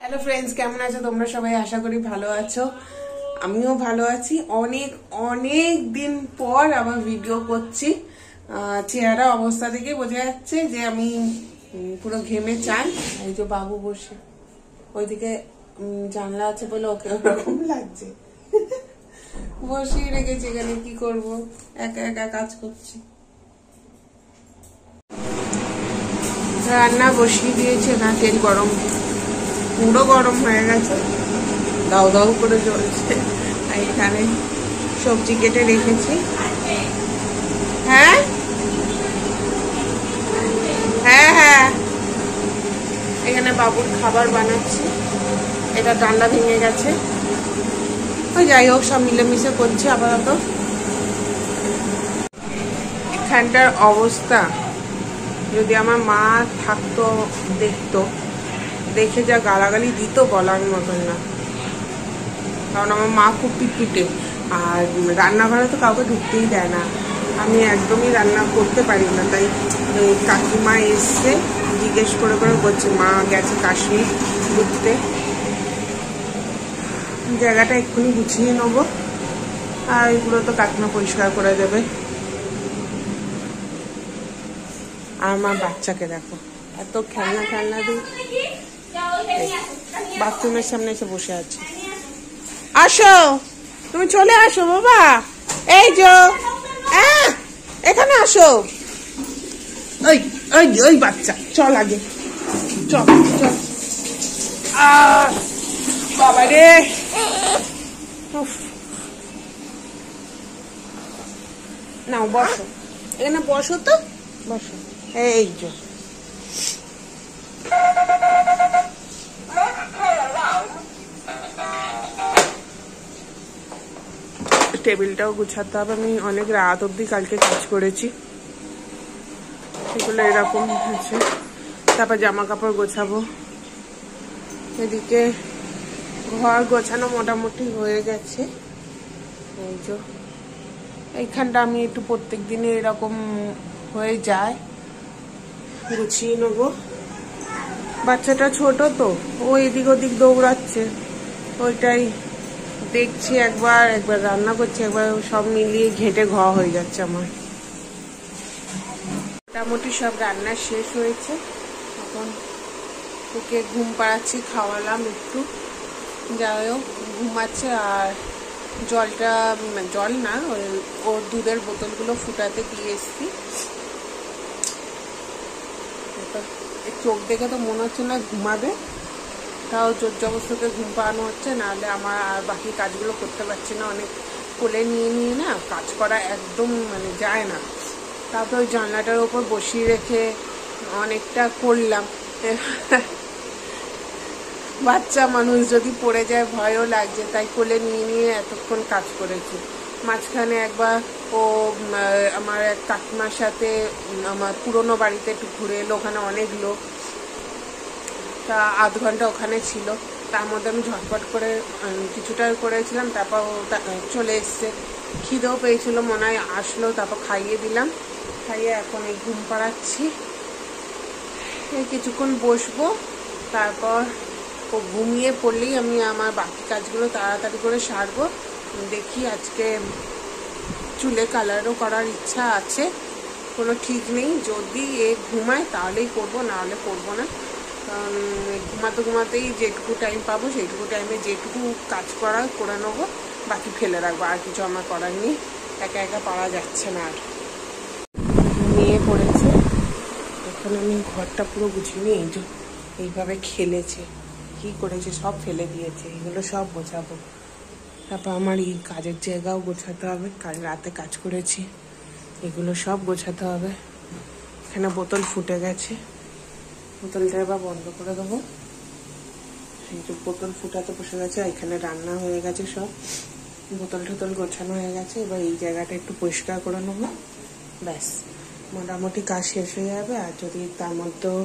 Hello friends, কেমন আছো তোমরা সবাই? আশা করি ভালো আছো। আমিও ভালো আছি। অনেক অনেক দিন পর আবার ভিডিও করছি। চেহারা অবস্থা থেকে বোঝা যাচ্ছে যে আমি পুরো ঘেমে চান। এই যে বাবু বসে ওইদিকে জানলা আছে বলে ওকে ওরকম লাগছে। বসিয়ে রেখেছি এখানে, কি করব, একা একা কাজ করছি। রান্না বসিয়ে দিয়েছে, না তেল গরম, পুরো গরম হয়ে গেছে, দাও দাও করে জ্বলছে। আর এখানে সবজি কেটে রেখেছি। হ্যাঁ হ্যাঁ হ্যাঁ, এখানে বাবুর খাবার বানাচ্ছি। এটা ডান্ডা ভেঙে গেছে, ওই যাই হোক সব মিলেমিশে করছি আপাতত। এখানটার অবস্থা যদি আমার মা থাকতো, দেখতো, দেখে যা গালাগালি দিত বলার মতন না। কারণ আমার মা খুব পিটপিটে, আর রান্নাঘরে তো কাউকে ঢুকতেই দেয় না। আমি একদমই রান্না করতে পারি না, তাই কাকিমা এসছে, জিজ্ঞেস করে করে করছে। মা গেছে কাশ্মীর ঘুরতে, জায়গাটা এক্ষুনি গুছিয়ে নেবো, আর এগুলো তো কাকিমা পরিষ্কার করে দেবে। আর আমার বাচ্চাকে দেখো, এত খেলনা খেলনা দিই, বাথরুমের সামনে এসে বসে আছে। আসো, তুমি চলে আসো বাবা, এই যো এখানে আসো। ওই ওই ওই বাচ্চা, চল আগে, চল চল। বাবা রে, নাও বসো, এখানে বসো তো, বসো। এই যো, টেবিলটাও গুছাতে হবে। আমি অনেক রাত অব্দি কালকে কাজ করেছি, সেগুলো এরকম আছে। তারপর জামা কাপড় গোছাবো। এদিকে ঘর গোছানো মোটামুটি হয়ে গেছে। এই যে এইখানটা আমি একটু প্রত্যেক দিনে এরকম হয়ে যায়, গুছিয়ে নেবো। বাচ্চাটা ছোট তো, ও এদিক ওদিক দৌড়াচ্ছে, ওইটাই দেখছি। একবার একবার রান্না করছি, একবার সব মিলিয়ে ঘেঁটে হয়ে যাচ্ছে আমার। মোটামুটি সব রান্না শেষ হয়েছে। এখন ওকে ঘুম পাড়াচ্ছি, খাওয়ালাম একটু, যাই হোক ঘুমাচ্ছে। আর জলটা, জল না, ওর দুধের বোতলগুলো ফুটাতে দিয়ে এসছি। চোখ দেখে তো মনে হচ্ছে না ঘুমাবে, তাও জোর জবরদস্তিতে ঘুম পাড়ানো হচ্ছে, নাহলে আমার আর বাকি কাজগুলো করতে পারছি না। অনেক কোলে নিয়ে নিয়ে না কাজ করা একদম যায় না। তারপর ওই জানলাটার ওপর বসিয়ে রেখে অনেকটা করলাম। বাচ্চা মানুষ যদি পড়ে যায় ভয়ও লাগছে, তাই কোলে নিয়ে নিয়ে এতক্ষণ কাজ করেছি। মাঝখানে একবার ও আমার এক কাকিমার সাথে আমার পুরনো বাড়িতে একটু ঘুরে এলো, ওখানে অনেক লোক, তা আধ ঘন্টা ওখানে ছিল। তার মধ্যে আমি ঝটপট করে কিছুটা করেছিলাম, তারপর ও চলে এসছে। খিদেও পেয়েছিল মনে হয়, আসলো, তারপর খাইয়ে দিলাম। খাইয়ে এখন এই ঘুম পাড়াচ্ছি। এই কিছুক্ষণ বসবো, তারপর ও ঘুমিয়ে পড়লেই আমি আমার বাকি কাজগুলো তাড়াতাড়ি করে সারবো। দেখি আজকে চুলে কালারও করার ইচ্ছা আছে, কোনো ঠিক নেই। যদি এ ঘুমায় তাহলেই করবো, নাহলে করবো না। কারণ ঘুমাতে ঘুমাতেই যেটুকু টাইম পাবো সেইটুকু টাইমে যেটুকু কাজ করার করে নেবো, বাকি ফেলে রাখবো। আর কিছু আমার করার নেই, একা একা পারা যাচ্ছে না। আর নিয়ে পড়েছে, এখন আমি ঘরটা পুরো গুছিয়ে নিয়ে এইভাবে খেলেছে, কি করেছে সব ফেলে দিয়েছে, এগুলো সব গোছাবো। তারপর আমার এই কাজের জায়গাও গোছাতে হবে, কাল রাতে কাজ করেছি, এগুলো সব গোছাতে হবে। এখানে বোতল ফুটে গেছে, বোতলটা এবার বন্ধ করে দেবো। এই যে বোতল ফুটাতে বসে গেছে, এখানে রান্না হয়ে গেছে, সব বোতল টোতল গোছানো হয়ে গেছে। এবার এই জায়গাটা একটু পরিষ্কার করে নেবো, ব্যাস মোটামুটি কাজ শেষ হয়ে যাবে। আর যদি তার মধ্যেও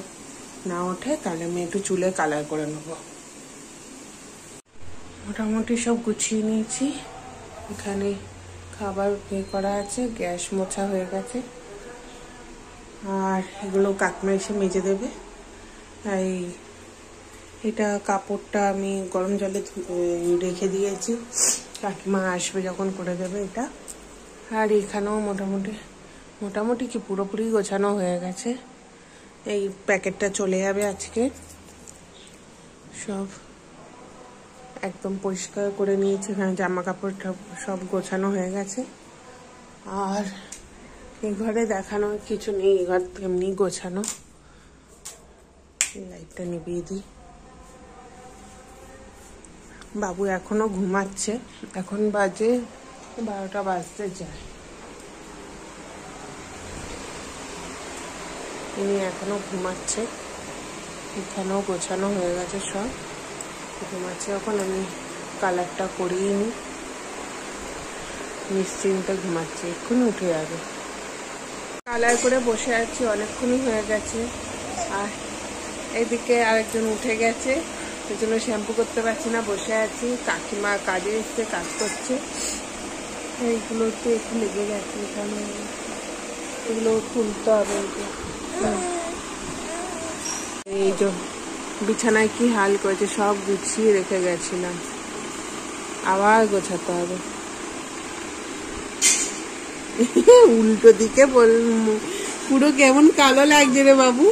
না ওঠে তাহলে আমি একটু চুলে কালার করে নেবো। মোটামুটি সব গুছিয়ে নিয়েছি। এখানে খাবার বের করা আছে, গ্যাস মোছা হয়ে গেছে, আর এগুলো কাকিমা এসে মেজে দেবে। এই এটা কাপড়টা আমি গরম জলে রেখে দিয়েছি, কাকিমা আসবে যখন করে দেবে এটা। আর এখানেও মোটামুটি কি পুরোপুরি গোছানো হয়ে গেছে। এই প্যাকেটটা চলে যাবে আজকে। সব একদম পরিষ্কার করে নিয়েছি, এখানে জামা কাপড় সব গোছানো হয়ে গেছে। আর এই ঘরে দেখানো কিছু নেই, এই ঘর এমনি গোছানো। লাইটটা নিভিয়ে দিই। বাবু এখনো ঘুমাচ্ছে, এখন বাজে 12টা বাজতে যায়। ইনি এখনো ঘুমাচ্ছে। এখানেও গোছানো হয়ে গেছে সব, ঘুমাচ্ছে। এখন আমি কালারটা করিয়ে নিই, নিশ্চিন্তে ঘুমাচ্ছে, এক্ষুনি উঠে যাবে। কালার করে বসে আছি, অনেকক্ষণই হয়ে গেছে। আর এদিকে আরেকজন উঠে গেছে, সেই জন্য শ্যাম্পু করতে পারছি না, বসে আছি। কাকিমা কাজে এসছে, কাজ করছে। এইগুলো তো একটু লেগে গেছে, এখানে এগুলো তুলতে হবে। এই যে বিছানায় কি হাল করেছে, সব গুছিয়ে রেখে গেছিলাম, আবার গোছাতে হবে। উল্টো দিকে পুরো কেমন কালো লাগছে রে বাবু।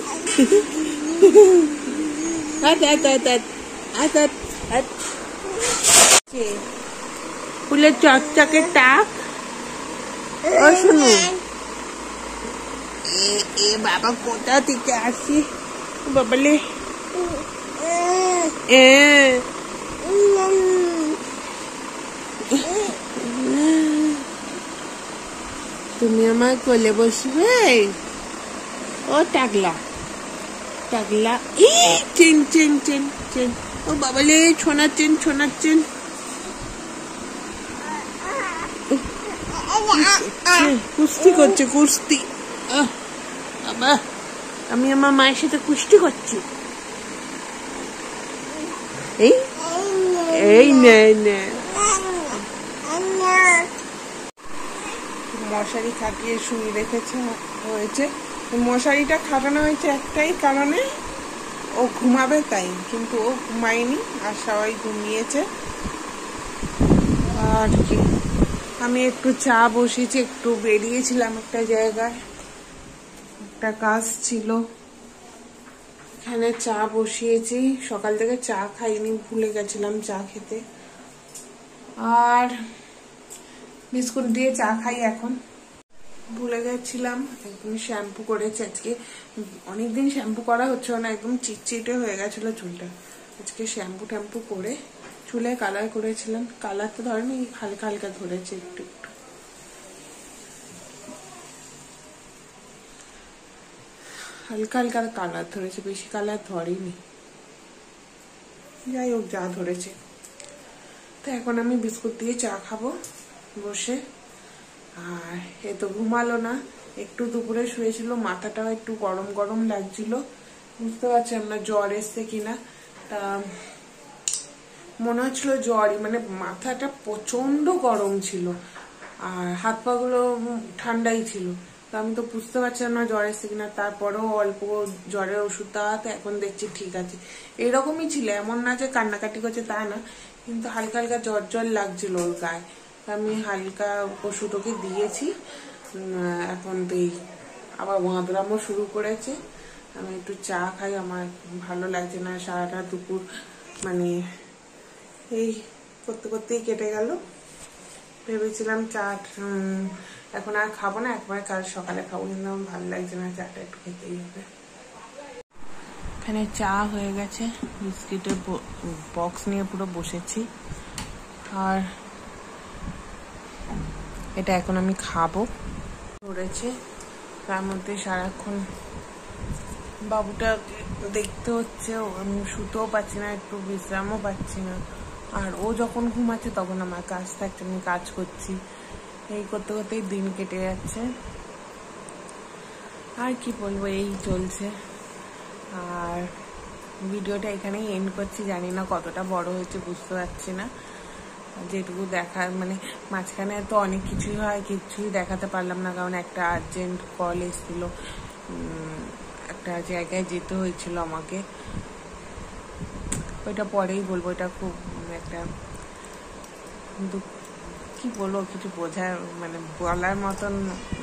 ফুলের চকচকে টাক। ও শুনু, এ বাবা কোথা থেকে আসি বাবালে। তুমি আমার কোলে বসবে? ও টাকলা টাকলা, চেন চেন চেন চেন। ও বাবালে ছোনাচ্ছেন ছোনাচ্ছেন। কুস্তি করছে, কুস্তি। বাবা, আমি আমার মায়ের সাথে কুস্তি করছি। এই এই নে মশারি খাটিয়ে শুয়ে রেখেছে হয়েছে। মশারিটা খাটানো হয়েছে একটাই কারণে, ও ঘুমাবে তাই, কিন্তু ও ঘুমায়নি, আর সবাই ঘুমিয়েছে। আর কি, আমি একটু চা বসিয়েছি, একটু বেরিয়েছিলাম একটা জায়গায়, একটা কাজ ছিল, এখানে চা বসিয়েছি। সকাল থেকে চা খাইনি, ভুলে গেছিলাম চা খেতে। আর বিস্কুট দিয়ে চা খাই এখন, ভুলে গেছিলাম। একদম শ্যাম্পু করেছি আজকে, অনেকদিন শ্যাম্পু করা হচ্ছে না, একদম চিটচিটে হয়ে গেছিল চুলটা। আজকে শ্যাম্পু ট্যাম্পু করে চুলে কালার করেছিলাম, কালার তো ধরেনি, হালকা হালকা ধরেছে একটু একটু। হালকা হালকা কালার ধরেছে, বেশি কালার ধরেনি। যাই হোক, যা ধরেছে। তো এখন আমি বিস্কুট দিয়ে চা খাবো বসে। আর এ তো ঘুমালো না, একটু দুপুরে শুয়েছিল, মাথাটাও একটু গরম গরম লাগছিল, বুঝতে পারছিলাম না জ্বর এসছে কিনা। তা মনে হচ্ছিল জ্বরই, মানে মাথাটা প্রচন্ড গরম ছিল, আর হাত পা গুলো ঠান্ডাই ছিল। তো আমি তো বুঝতে পারছিলাম না জ্বর এসছে কিনা। তারপরেও অল্প জ্বরের ওষুধ দেওয়াতে এখন দেখছি ঠিক আছে। এরকমই ছিল, এমন না যে কান্নাকাটি করছে তা না, কিন্তু হালকা হালকা জ্বর জ্বর লাগছিল ওর গায়ে। আমি হালকা ওষুধ ওকে দিয়েছি। এখন তো এই আবার বাঁদরামও শুরু করেছে। আমি একটু চা খাই, আমার ভালো লাগছে না, সারাটা দুপুর মানে এই করতে করতেই কেটে গেল। ভেবেছিলাম চা এখন আর খাবো না, একবার কাল সকালে খাবো, কিন্তু আমার ভালো লাগছে না, চাটা একটু খেতেই হবে। এখানে চা হয়ে গেছে, বিস্কিটের বক্স নিয়ে পুরো বসেছি। আর এটা এখন আমি খাবো। ধরেছে তার মধ্যে সারাক্ষণ বাবুটা দেখতে হচ্ছে, আমি শুতেও পাচ্ছি না, একটু বিশ্রামও পাচ্ছি না। আর ও যখন ঘুমাচ্ছে তখন আমার কাজ থাকছে, আমি কাজ করছি, এই করতে করতেই দিন কেটে যাচ্ছে। আর কি বলবো, এই চলছে। আর ভিডিওটা এখানেই এন্ড করছি, জানি না কতটা বড় হয়েছে বুঝতে পারছি না। যেটুকু দেখার মানে মাঝখানে তো অনেক কিছুই হয়, কিছুই দেখাতে পারলাম না, কারণ একটা আর্জেন্ট কল এসেছিল, একটা জায়গায় যেতে হয়েছিল আমাকে। ওইটা পরেই বলবো। এটা খুব একটা কি বলবো, কিছু বোঝার মানে বলার মতন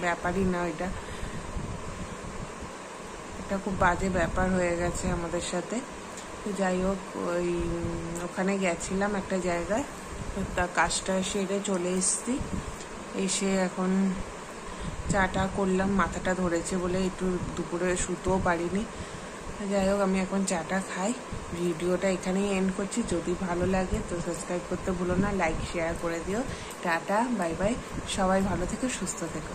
ব্যাপারই না। এটা খুব বাজে ব্যাপার হয়ে গেছে আমাদের সাথে। তো যাই হোক, ওখানে গেছিলাম একটা জায়গায়, কাজটা সেরে চলে এসছি। এসে এখন চাটা করলাম, মাথাটা ধরেছে বলে একটু দুপুরে শুতেও পারিনি। যাই হোক, আমি এখন চাটা খাই। ভিডিওটা এখানেই এন্ড করছি। যদি ভালো লাগে তো সাবস্ক্রাইব করতে ভুলো না, লাইক শেয়ার করে দিও। টাটা, বাই বাই, সবাই ভালো থেকো, সুস্থ থেকো।